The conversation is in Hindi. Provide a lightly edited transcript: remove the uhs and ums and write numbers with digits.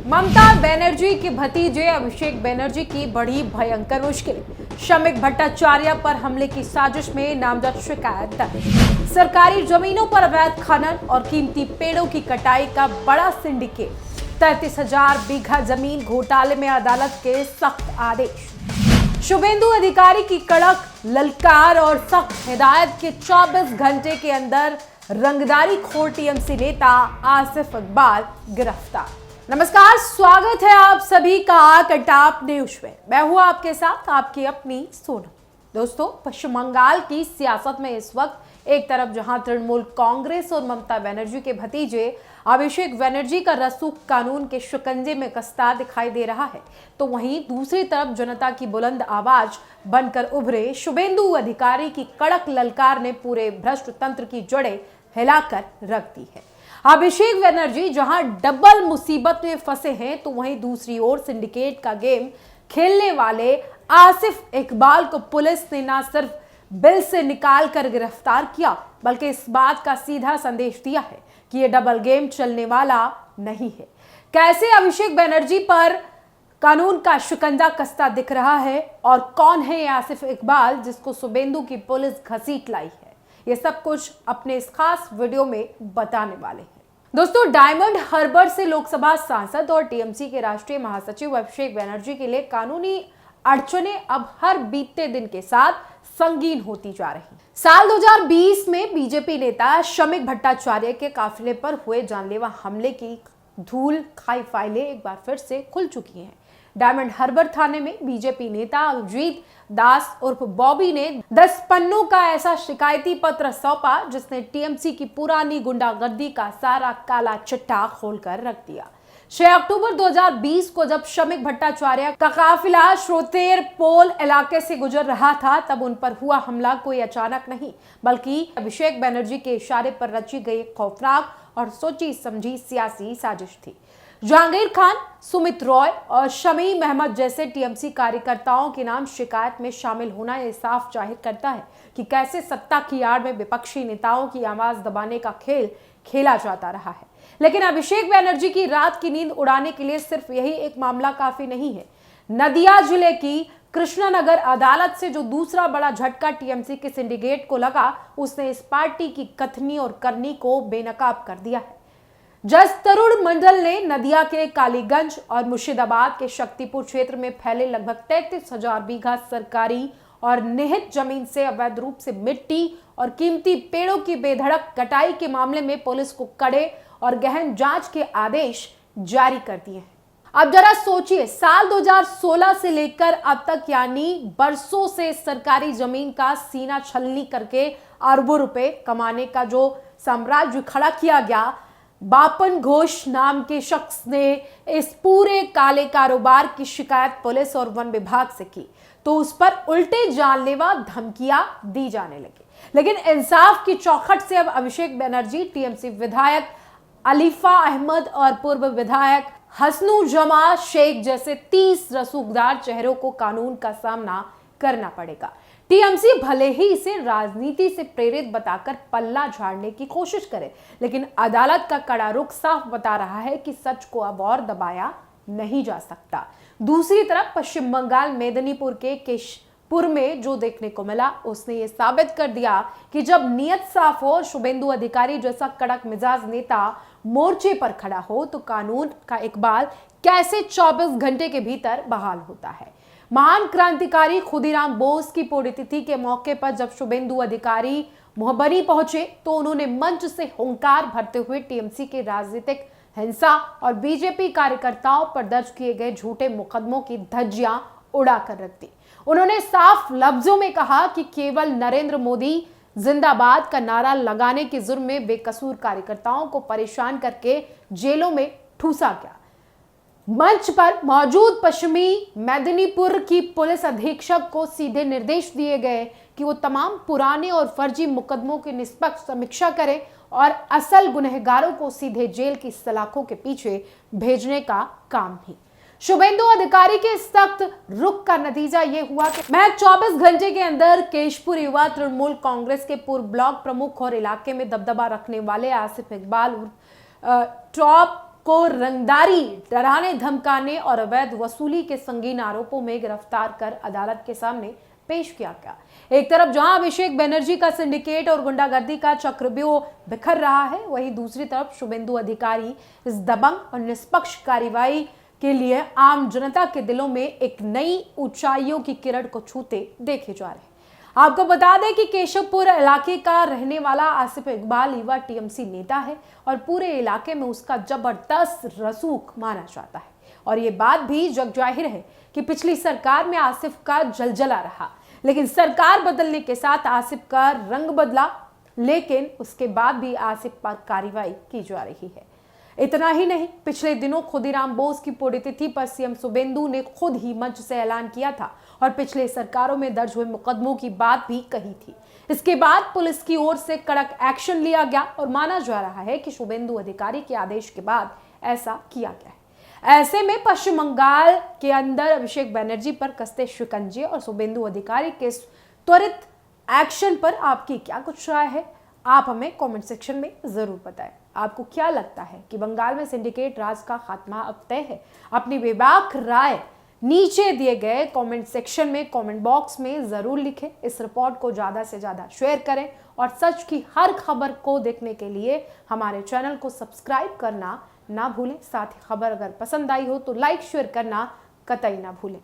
ममता बनर्जी के भतीजे अभिषेक बनर्जी की बड़ी भयंकर मुश्किल। शमिक भट्टाचार्य पर हमले की साजिश में नामजद शिकायत दर्ज। सरकारी जमीनों पर अवैध खनन और कीमती पेड़ों की कटाई का बड़ा सिंडिकेट। 33,000 बीघा जमीन घोटाले में अदालत के सख्त आदेश। शुभेंदु अधिकारी की कड़क ललकार और सख्त हिदायत के 24 घंटे के अंदर रंगदारी खोर टीएमसी नेता आसिफ इकबाल गिरफ्तार। नमस्कार, स्वागत है आप सभी का कटाप न्यूज में। मैं हूं आपके साथ आपकी अपनी सोनू। दोस्तों, पश्चिम बंगाल की सियासत में इस वक्त एक तरफ जहां तृणमूल कांग्रेस और ममता बनर्जी के भतीजे अभिषेक बनर्जी का रसूख कानून के शिकंजे में कसता दिखाई दे रहा है, तो वहीं दूसरी तरफ जनता की बुलंद आवाज बनकर उभरे शुभेंदु अधिकारी की कड़क ललकार ने पूरे भ्रष्ट तंत्र की जड़ें हिलाकर रख दी है। अभिषेक बनर्जी जहां डबल मुसीबत में फंसे हैं, तो वहीं दूसरी ओर सिंडिकेट का गेम खेलने वाले आसिफ इकबाल को पुलिस ने न सिर्फ बिल से निकाल कर गिरफ्तार किया, बल्कि इस बात का सीधा संदेश दिया है कि यह डबल गेम चलने वाला नहीं है। कैसे अभिषेक बनर्जी पर कानून का शिकंजा कसता दिख रहा है और कौन है आसिफ इकबाल जिसको शुभेंदु की पुलिस घसीट लाई है, ये सब कुछ अपने इस खास वीडियो में बताने वाले हैं। दोस्तों, डायमंड हार्बर से लोकसभा सांसद और टीएमसी के राष्ट्रीय महासचिव अभिषेक बनर्जी के लिए कानूनी अड़चनें अब हर बीतते दिन के साथ संगीन होती जा रही। साल 2020 में बीजेपी नेता शमिक भट्टाचार्य के काफिले पर हुए जानलेवा हमले की धूल खाई फाइलें एक बार फिर से खुल चुकी हैं। डायमंड हार्बर थाने में बीजेपी नेता अजीत दास उर्फ बॉबी ने 10 पन्नों का ऐसा शिकायती पत्र सौंपा जिसने टीएमसी की पुरानी गुंडागर्दी का सारा काला चिट्ठा खोलकर रख दिया। 6 अक्टूबर 2020 को जब शमिक भट्टाचार्य का काफिला श्रोतेर पोल इलाके से गुजर रहा था, तब उन पर हुआ हमला कोई अचानक नहीं, बल्कि अभिषेक बनर्जी के इशारे पर रची गई खौफनाक और सोची समझी सियासी साजिश थी। जहांगीर खान, सुमित रॉय और शमी अहमद जैसे टीएमसी कार्यकर्ताओं के नाम शिकायत में शामिल होना यह साफ जाहिर करता है कि कैसे सत्ता की आड़ में विपक्षी नेताओं की आवाज दबाने का खेल खेला जाता रहा है। लेकिन अभिषेक बनर्जी की रात की नींद उड़ाने के लिए सिर्फ यही एक मामला काफी नहीं है। नदिया जिले की कृष्णनगर अदालत से जो दूसरा बड़ा झटका टीएमसी के सिंडिकेट को लगा, उसने इस पार्टी की कथनी और करनी को बेनकाब कर दिया है। जज तरुण मंडल ने नदिया के कालीगंज और मुर्शिदाबाद के शक्तिपुर क्षेत्र में फैले लगभग 33,000 बीघा सरकारी और निहित जमीन से अवैध रूप से मिट्टी और कीमती पेड़ों की बेधड़क कटाई के मामले में पुलिस को कड़े और गहन जांच के आदेश जारी कर दिए हैं। अब जरा सोचिए, साल 2016 से लेकर अब तक यानी बरसों से सरकारी जमीन का सीना छलनी करके अरबों रुपए कमाने का जो साम्राज्य खड़ा किया गया, बापन घोष नाम के शख्स ने इस पूरे काले कारोबार की शिकायत पुलिस और वन विभाग से की, तो उस पर उल्टे जानलेवा धमकियां दी जाने लगी। लेकिन इंसाफ की चौखट से अब अभिषेक बनर्जी, टीएमसी विधायक अलीफा अहमद और पूर्व विधायक हसनुजमा शेख जैसे 30 रसूखदार चेहरों को कानून का सामना करना पड़ेगा। टीएमसी भले ही इसे राजनीति से प्रेरित बताकर पल्ला झाड़ने की कोशिश करे, लेकिन अदालत का कड़ा रुख साफ बता रहा है कि सच को अब और दबाया नहीं जा सकता। दूसरी तरफ पश्चिम बंगाल मेदिनीपुर के केशपुर में जो देखने को मिला, उसने ये साबित कर दिया कि जब नीयत साफ हो, शुभेंदु अधिकारी जैसा कड़क मिजाज नेता मोर्चे पर खड़ा हो, तो कानून का इकबाल कैसे 24 घंटे के भीतर बहाल होता है। महान क्रांतिकारी खुदीराम बोस की पुण्यतिथि के मौके पर जब शुभेंदु अधिकारी मोहबरी पहुंचे, तो उन्होंने मंच से हुंकार भरते हुए टीएमसी के राजनीतिक हिंसा और बीजेपी कार्यकर्ताओं पर दर्ज किए गए झूठे मुकदमों की धज्जियां उड़ाकर रख दी। उन्होंने साफ लफ्जों में कहा कि केवल नरेंद्र मोदी जिंदाबाद का नारा लगाने के जुर्म में बेकसूर कार्यकर्ताओं को परेशान करके जेलों में ठूसा गया। मंच पर मौजूद पश्चिमी मेदिनीपुर की पुलिस अधीक्षक को सीधे निर्देश दिए गए कि वो तमाम पुराने और फर्जी मुकदमों की निष्पक्ष समीक्षा करें और असल गुनहगारों को सीधे जेल की सलाखों के पीछे भेजने का काम भी। शुभेंदु अधिकारी के सख्त रुख का नतीजा ये हुआ कि महज 24 घंटे के अंदर केशपुर युवा तृणमूल कांग्रेस के पूर्व ब्लॉक प्रमुख और इलाके में दबदबा रखने वाले आसिफ इकबाल टॉप को रंगदारी, डराने धमकाने और अवैध वसूली के संगीन आरोपों में गिरफ्तार कर अदालत के सामने पेश किया गया। एक तरफ जहां अभिषेक बनर्जी का सिंडिकेट और गुंडागर्दी का चक्रव्यूह बिखर रहा है, वहीं दूसरी तरफ शुभेंदु अधिकारी इस दबंग और निष्पक्ष कार्रवाई के लिए आम जनता के दिलों में एक नई ऊंचाइयों की किरण को छूते देखे जा रहे हैं। आपको बता दें कि केशवपुर इलाके का रहने वाला आसिफ इकबाल युवा टीएमसी नेता है और पूरे इलाके में उसका जबरदस्त रसूख माना जाता है। और ये बात भी जग जाहिर है कि पिछली सरकार में आसिफ का जलजला रहा, लेकिन सरकार बदलने के साथ आसिफ का रंग बदला, लेकिन उसके बाद भी आसिफ पर कार्रवाई की जा रही है। इतना ही नहीं, पिछले दिनों खुदीराम बोस की पुण्यतिथि पर सीएम शुभेंदु ने खुद ही मंच से ऐलान किया था और पिछले सरकारों में दर्ज हुए मुकदमों की बात भी कही थी। इसके बाद पुलिस की ओर से कड़क एक्शन लिया गया और माना जा रहा है कि शुभेंदु अधिकारी के आदेश के बाद ऐसा किया गया है। ऐसे में पश्चिम बंगाल के अंदर अभिषेक बनर्जी पर कसते शिकंजे और शुभेंदु अधिकारी के त्वरित एक्शन पर आपकी क्या कुछ राय है? आप हमें कमेंट सेक्शन में जरूर बताएं। आपको क्या लगता है कि बंगाल में सिंडिकेट राज का खात्मा अब तय है? अपनी बेबाक राय नीचे दिए गए कमेंट सेक्शन में, कमेंट बॉक्स में जरूर लिखें। इस रिपोर्ट को ज्यादा से ज्यादा शेयर करें और सच की हर खबर को देखने के लिए हमारे चैनल को सब्सक्राइब करना ना भूलें। साथ ही खबर अगर पसंद आई हो तो लाइक शेयर करना कतई ना भूलें।